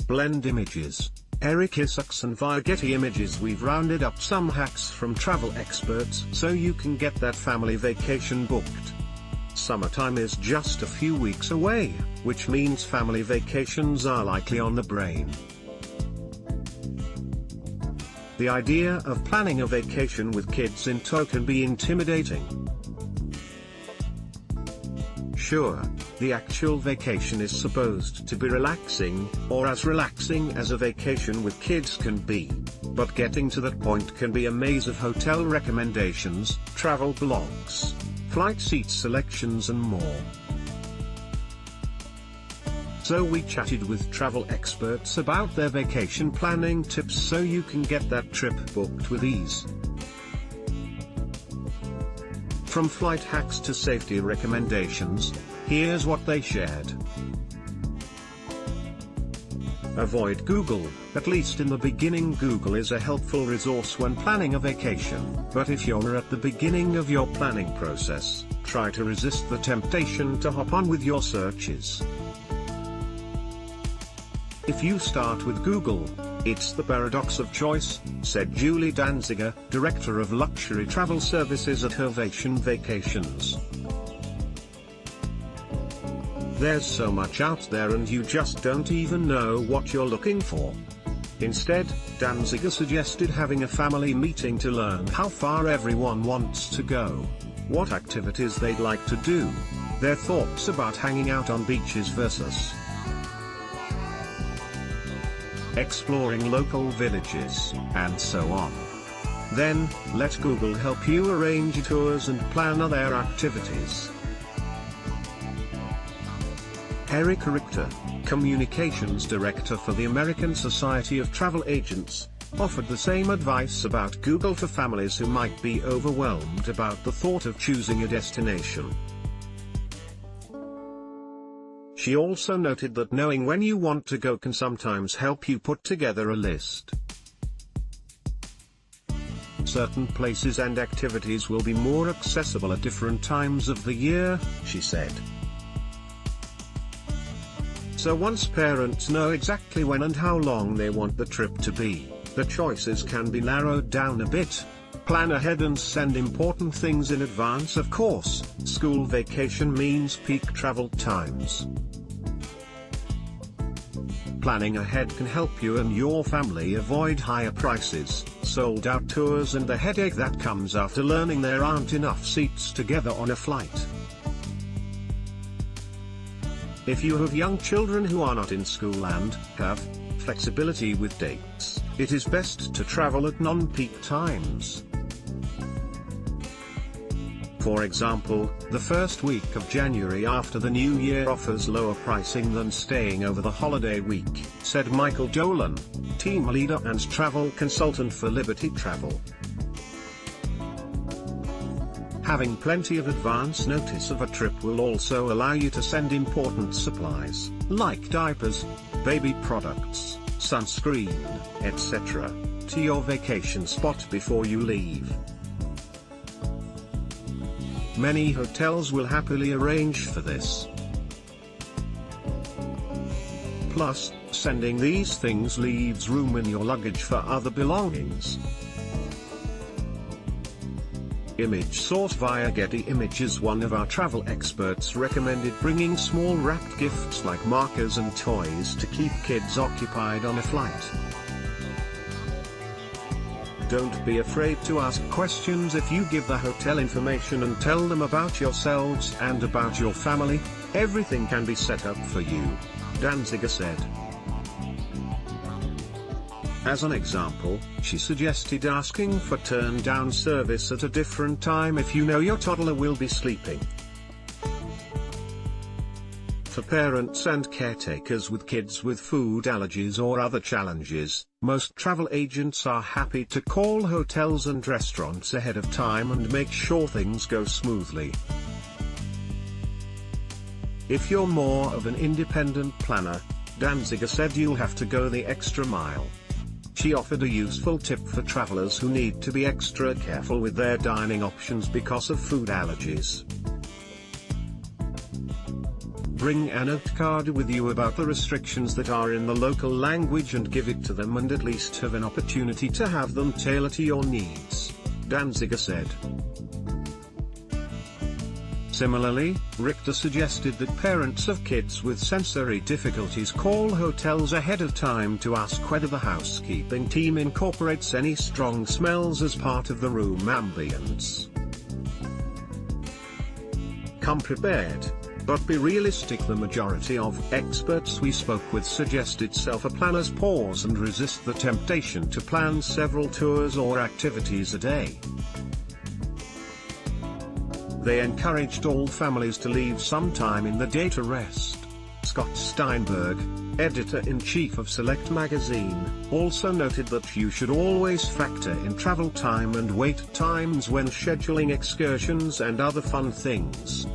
blend images. Erik Isakson via Getty Images We've rounded up some hacks from travel experts so you can get that family vacation booked. Summertime is just a few weeks away, which means family vacations are likely on the brain. The idea of planning a vacation with kids in tow can be intimidating. Sure, the actual vacation is supposed to be relaxing, or as relaxing as a vacation with kids can be. But getting to that point can be a maze of hotel recommendations, travel blogs, flight seat selections and more. So we chatted with travel experts about their vacation planning tips so you can get that trip booked with ease. From flight hacks to safety recommendations, here's what they shared. Avoid Google. At least in the beginning, Google is a helpful resource when planning a vacation, but if you're at the beginning of your planning process, try to resist the temptation to hop on with your searches. If you start with Google, it's the paradox of choice, said Julie Danziger, Director of Luxury Travel Services at Hervation Vacations. There's so much out there and you just don't even know what you're looking for. Instead, Danziger suggested having a family meeting to learn how far everyone wants to go, what activities they'd like to do, their thoughts about hanging out on beaches versus exploring local villages, and so on. Then, let Google help you arrange tours and plan their activities. Erik Richter, Communications Director for the American Society of Travel Agents, offered the same advice about Google for families who might be overwhelmed about the thought of choosing a destination. She also noted that knowing when you want to go can sometimes help you put together a list. Certain places and activities will be more accessible at different times of the year, she said. So once parents know exactly when and how long they want the trip to be, the choices can be narrowed down a bit. Plan ahead and send important things in advance. Of course, school vacation means peak travel times. Planning ahead can help you and your family avoid higher prices, sold-out tours and the headache that comes after learning there aren't enough seats together on a flight. If you have young children who are not in school and have flexibility with dates, it is best to travel at non-peak times. For example, the first week of January after the New Year offers lower pricing than staying over the holiday week, said Michael Dolan, team leader and travel consultant for Liberty Travel. Having plenty of advance notice of a trip will also allow you to send important supplies, like diapers, baby products, sunscreen, etc., to your vacation spot before you leave. Many hotels will happily arrange for this. Plus, sending these things leaves room in your luggage for other belongings. Image source via Getty Images. One of our travel experts recommended bringing small wrapped gifts like markers and toys to keep kids occupied on a flight. Don't be afraid to ask questions. If you give the hotel information and tell them about yourselves and about your family, everything can be set up for you, Danziger said. As an example, she suggested asking for turn-down service at a different time if you know your toddler will be sleeping. For parents and caretakers with kids with food allergies or other challenges, most travel agents are happy to call hotels and restaurants ahead of time and make sure things go smoothly. If you're more of an independent planner, Danziger said, you'll have to go the extra mile. She offered a useful tip for travelers who need to be extra careful with their dining options because of food allergies. bring a note card with you about the restrictions that are in the local language and give it to them, and at least have an opportunity to have them tailor to your needs, Danziger said. Similarly, Richter suggested that parents of kids with sensory difficulties call hotels ahead of time to ask whether the housekeeping team incorporates any strong smells as part of the room ambience. Come prepared, but be realistic. The majority of experts we spoke with suggested self-planners pause and resist the temptation to plan several tours or activities a day. They encouraged all families to leave some time in the day to rest. Scott Steinberg, editor-in-chief of Select magazine, also noted that you should always factor in travel time and wait times when scheduling excursions and other fun things.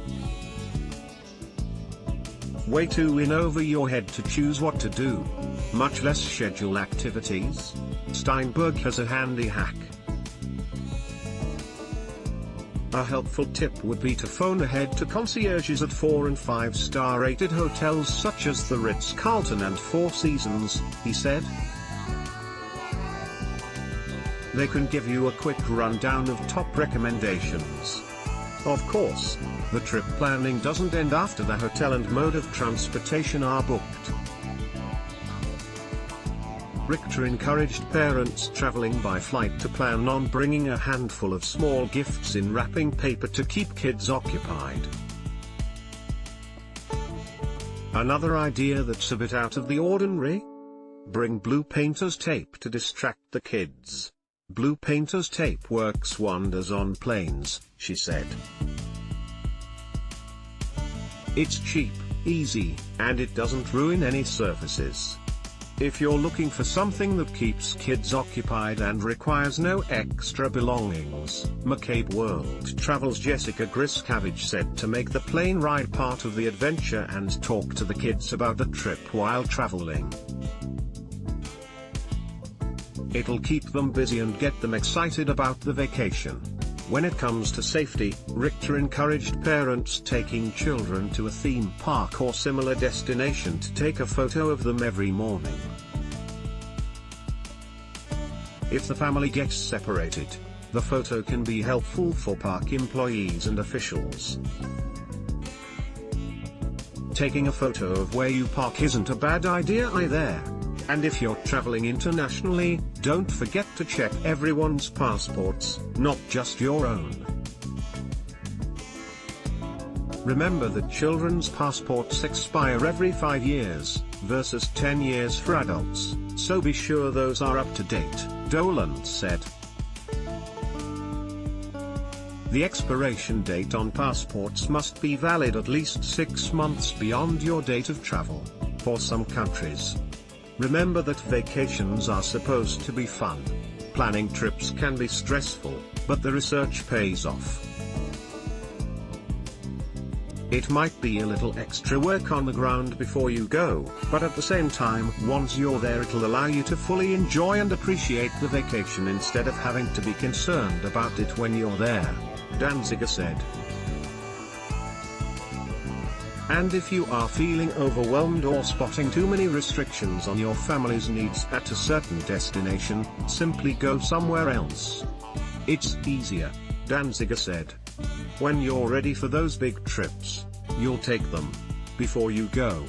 Way too in over your head to choose what to do, much less schedule activities? Steinberg has a handy hack. A helpful tip would be to phone ahead to concierges at 4- and 5-star rated hotels such as the Ritz-Carlton and Four Seasons, he said. They can give you a quick rundown of top recommendations. Of course, the trip planning doesn't end after the hotel and mode of transportation are booked. Richter encouraged parents traveling by flight to plan on bringing a handful of small gifts in wrapping paper to keep kids occupied. Another idea that's a bit out of the ordinary? Bring blue painter's tape to distract the kids. Blue painter's tape works wonders on planes, she said. It's cheap, easy, and it doesn't ruin any surfaces. If you're looking for something that keeps kids occupied and requires no extra belongings, McCabe World Travel's Jessica Griscavage said to make the plane ride part of the adventure and talk to the kids about the trip while traveling. It'll keep them busy and get them excited about the vacation. When it comes to safety, Richter encouraged parents taking children to a theme park or similar destination to take a photo of them every morning. If the family gets separated, the photo can be helpful for park employees and officials. Taking a photo of where you park isn't a bad idea either. And if you're traveling internationally, don't forget to check everyone's passports, not just your own. Remember that children's passports expire every 5 years, versus 10 years for adults, so be sure those are up to date, Dolan said. The expiration date on passports must be valid at least 6 months beyond your date of travel, for some countries. Remember that vacations are supposed to be fun. Planning trips can be stressful, but the research pays off. It might be a little extra work on the ground before you go, but at the same time, once you're there, it'll allow you to fully enjoy and appreciate the vacation instead of having to be concerned about it when you're there, Danziger said. And if you are feeling overwhelmed or spotting too many restrictions on your family's needs at a certain destination, simply go somewhere else. It's easier, Danziger said. When you're ready for those big trips, you'll take them before you go.